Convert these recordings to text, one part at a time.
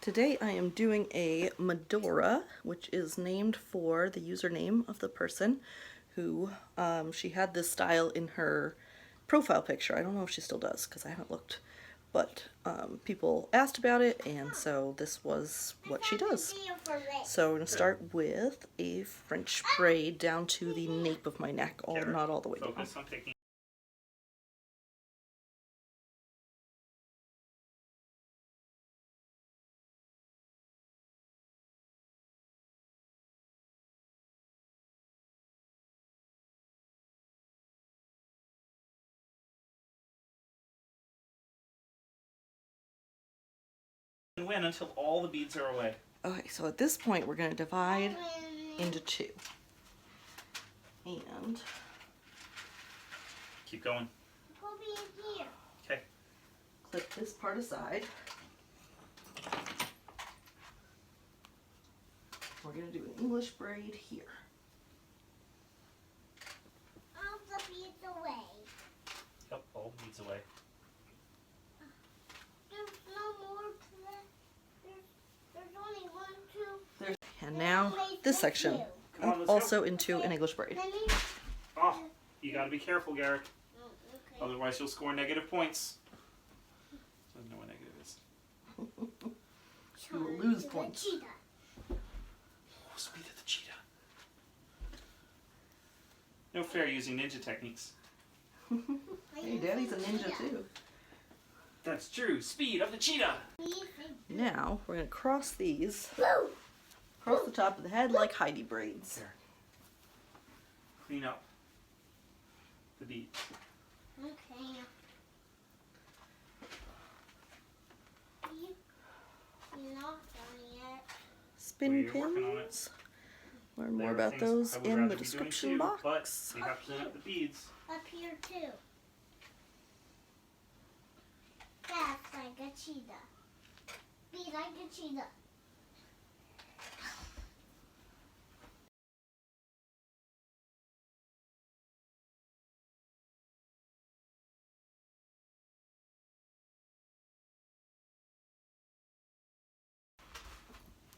Today I am doing a Madora, which is named for the username of the person who, she had this style in her profile picture. I don't know if she still does because I haven't looked, but people asked about it, and so this was what she does. So we're going to start with a French braid down to the nape of my neck, not all the way down. Win until all the beads are away. Okay, so at this point we're going to divide into two. And keep going. Okay. Clip this part aside. We're going to do an English braid here. All the beads away. Yep, all the beads away. There's no more to that. There's only 1, 2. And now this section, also into an English braid. Oh, you got to be careful, Garrick. Okay. Otherwise you'll score negative points. I don't know what negative is. You will lose points. Oh, speed of the cheetah. No fair using ninja techniques. Hey, Daddy's a ninja too. That's true. Speed of the cheetah. Now we're going to cross these across the top of the head like Heidi braids. There. Clean up the beads. Okay. You're not done yet. Spin Well, you're working on it. pins. Learn There more are about things those I would in rather the be doing description too, box. But you have to clean up the beads. Up here too. That's like a cheetah. Be like a cheetah.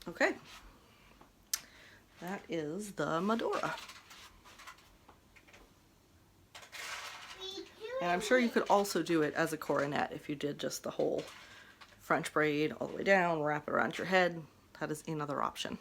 Okay. That is the Madora. And I'm sure you could also do it as a coronet if you did just the whole French braid all the way down, wrap it around your head. That is another option.